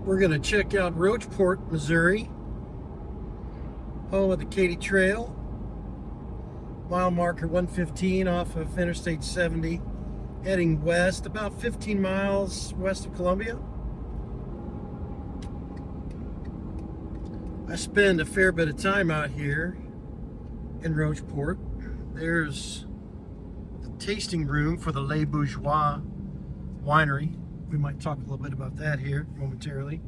We're going to check out Rocheport, Missouri, home of the Katy Trail. Mile marker 115 off of Interstate 70, heading west about 15 miles west of Columbia. I spend a fair bit of time out here in Rocheport. There's the tasting room for the Les Bourgeois Winery. We might talk a little bit about that here momentarily.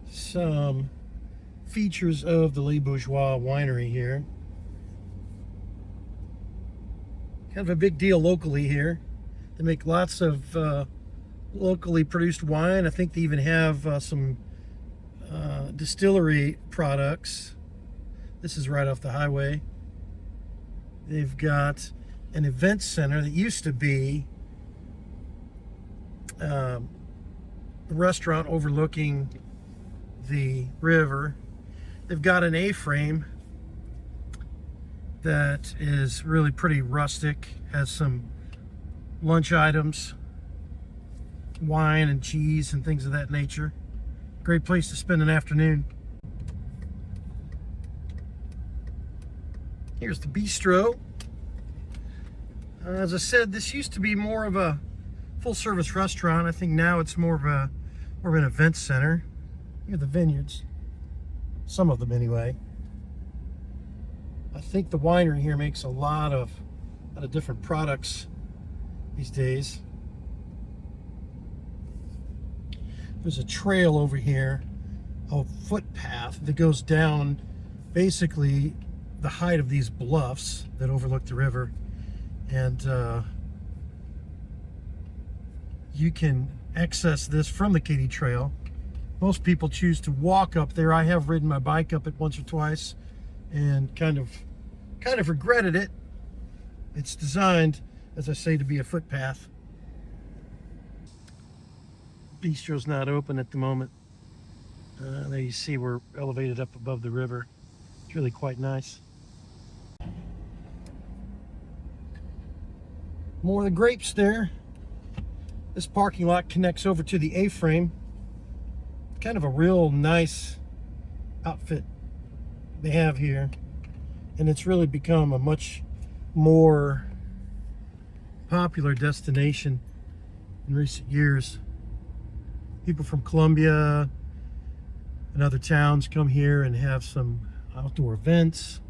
Some features of the Les Bourgeois Winery here. Kind of a big deal locally here. They make lots of locally produced wine. I think they even have some distillery products. This is right off the highway. They've got an event center that used to be a restaurant overlooking the river. They've got an A-frame that is really pretty rustic, has some lunch items, wine and cheese and things of that nature. Great place to spend an afternoon. Here's the bistro. As I said, this used to be more of a full-service restaurant. I think now it's more of an event center. Here are the vineyards, some of them anyway. I think the winery here makes a lot of different products these days. There's a trail over here, a footpath that goes down basically the height of these bluffs that overlook the river, and you can access this from the Katy Trail. Most people choose to walk up there. I have ridden my bike up it once or twice and kind of regretted it. It's designed, as I say, to be a footpath. Bistro's not open at the moment. There you see we're elevated up above the river. It's really quite nice. More of the grapes there. This parking lot connects over to the A-frame. Kind of a real nice outfit they have here. And it's really become a much more popular destination in recent years. People from Columbia and other towns come here and have some outdoor events.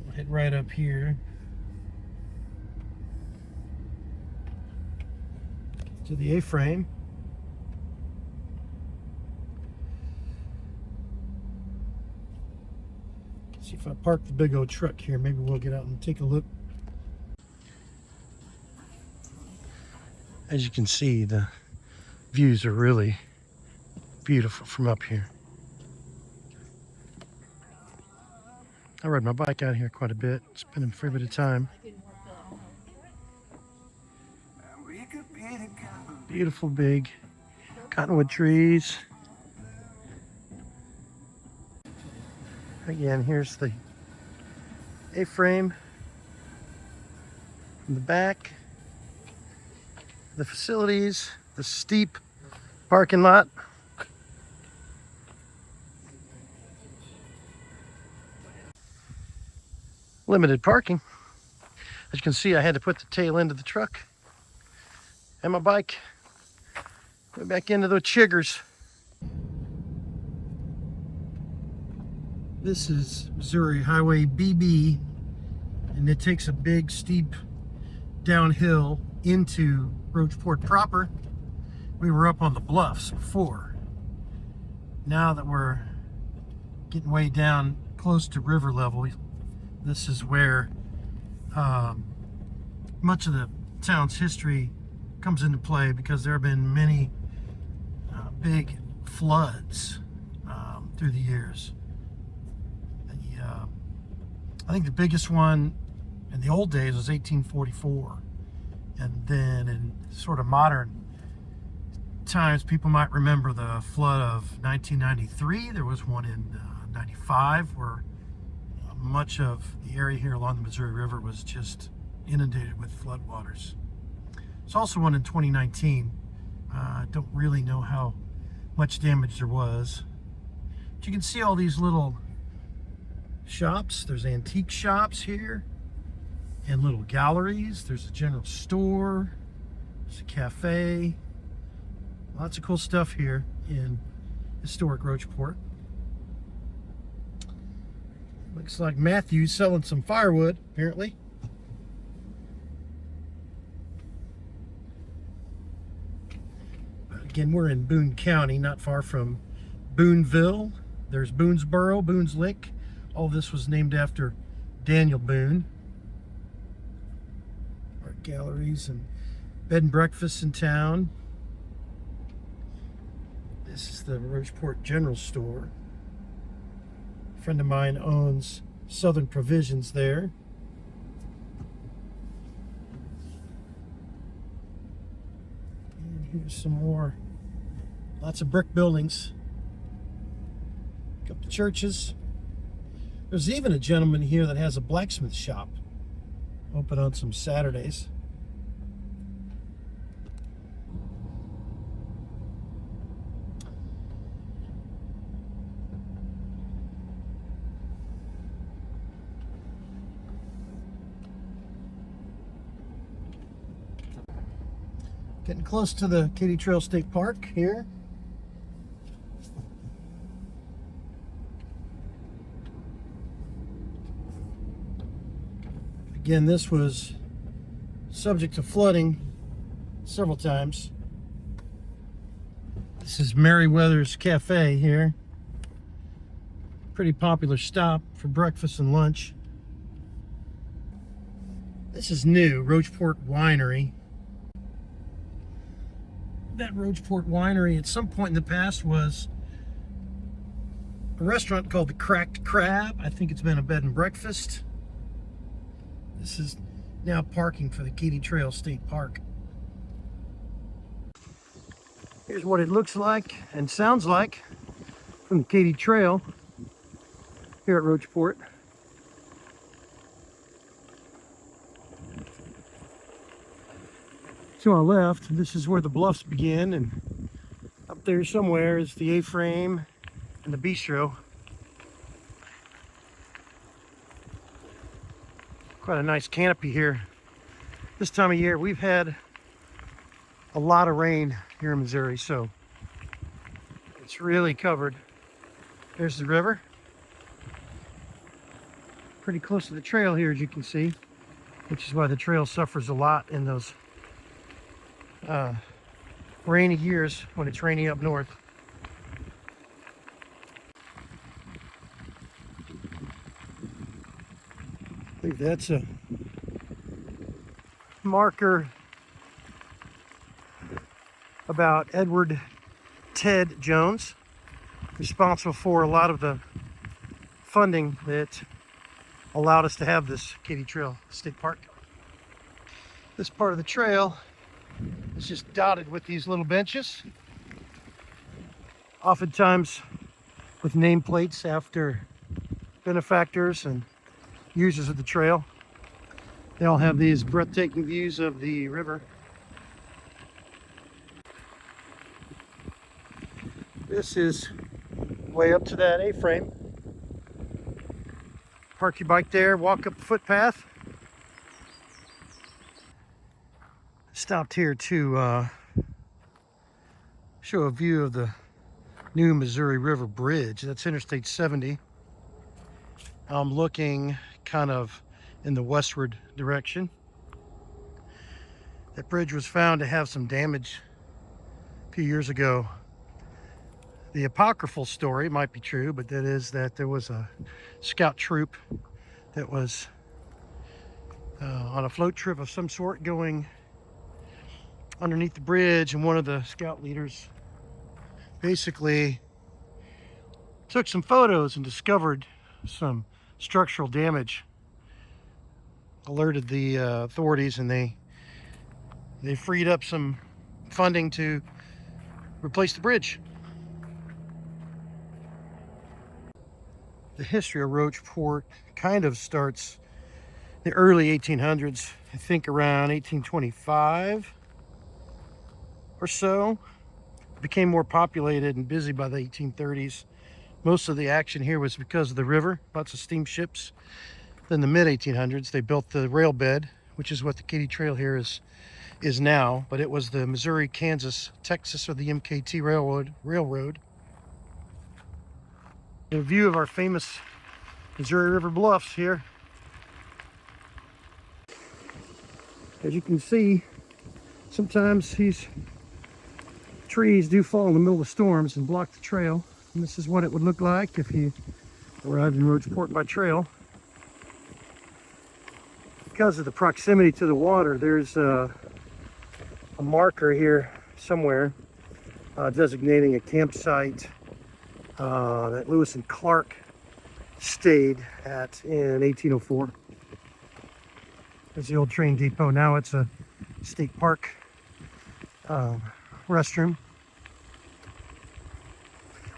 We'll head right up here to the A-frame. See if I park the big old truck here, maybe we'll get out and take a look. As you can see, the views are really beautiful from up here. I ride my bike out here quite a bit, spending a fair bit of time. Beautiful big cottonwood trees. Again, here's the A-frame from the back. The facilities, the steep parking lot. Limited parking. As you can see, I had to put the tail end of the truck and my bike way back into those chiggers. This is Missouri Highway BB, and it takes a big steep downhill into Roachport proper. We were up on the bluffs before. Now that we're getting way down close to river level, this is where much of the town's history comes into play, because there have been many big floods through the years. I think the biggest one in the old days was 1844. And then in sort of modern times, people might remember the flood of 1993. There was one in 95 where much of the area here along the Missouri River was just inundated with floodwaters. There's also one in 2019. I don't really know how much damage there was. But you can see all these little shops. There's antique shops here and little galleries. There's a general store. There's a cafe. Lots of cool stuff here in historic Roachport. Looks like Matthew's selling some firewood, apparently. Again, we're in Boone County, not far from Booneville. There's Boonesboro, Boone's Lick. All this was named after Daniel Boone. Art galleries and bed and breakfasts in town. This is the Rocheport General Store. A friend of mine owns Southern Provisions there. And here's some more. Lots of brick buildings. A couple of churches. There's even a gentleman here that has a blacksmith shop. Open on some Saturdays. Getting close to the Katy Trail State Park here. Again, this was subject to flooding several times. This is Meriwether's Cafe here. Pretty popular stop for breakfast and lunch. This is new, Rocheport Winery. That Rocheport Winery at some point in the past was a restaurant called the Cracked Crab. I think it's been a bed and breakfast. This is now parking for the Katy Trail State Park. Here's what it looks like and sounds like from the Katy Trail here at Rocheport. To our left, this is where the bluffs begin, and up there somewhere is the A-frame and the bistro. Quite a nice canopy here. This time of year, we've had a lot of rain here in Missouri, so it's really covered. There's the river. Pretty close to the trail here, as you can see, which is why the trail suffers a lot in those rainy years when it's rainy up north. I think that's a marker about Edward Ted Jones, responsible for a lot of the funding that allowed us to have this Katy Trail State Park. This part of the trail is just dotted with these little benches, oftentimes with nameplates after benefactors and users of the trail. They all have these breathtaking views of the river. This is way up to that A-frame. Park your bike there, walk up the footpath. Stopped here to show a view of the new Missouri River Bridge. That's Interstate 70. I'm looking kind of in the westward direction. That bridge was found to have some damage a few years ago. The apocryphal story might be true, but that is that there was a scout troop that was on a float trip of some sort going underneath the bridge, and one of the scout leaders basically took some photos and discovered some structural damage, alerted the authorities, and they freed up some funding to replace the bridge. The history of Roachport kind of starts the early 1800s, I think around 1825 or so. It became more populated and busy by the 1830s. Most of the action here was because of the river, lots of steamships. Then the mid 1800s, they built the rail bed, which is what the Katy Trail here is now, but it was the Missouri, Kansas, Texas, or the MKT Railroad. A view of our famous Missouri River bluffs here. As you can see, sometimes these trees do fall in the middle of storms and block the trail. And this is what it would look like if you arrived in Roachport by trail. Because of the proximity to the water, there's a marker here somewhere designating a campsite that Lewis and Clark stayed at in 1804. There's the old train depot. Now it's a state park restroom.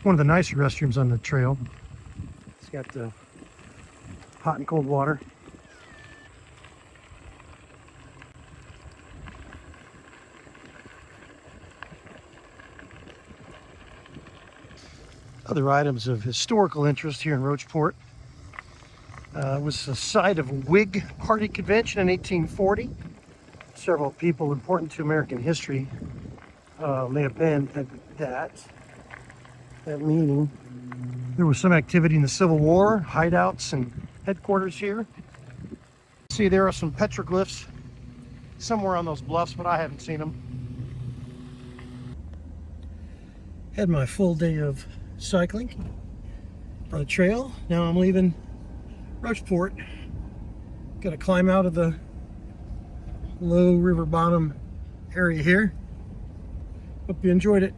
One of the nicer restrooms on the trail. It's got hot and cold water. Other items of historical interest here in Roachport. Was the site of a Whig Party convention in 1840. Several people important to American history may have been at that meeting. There was some activity in the Civil War, hideouts and headquarters here. See, there are some petroglyphs somewhere on those bluffs, but I haven't seen them. Had my full day of cycling on the trail. Now I'm leaving Rocheport. Got to climb out of the low river bottom area here. Hope you enjoyed it.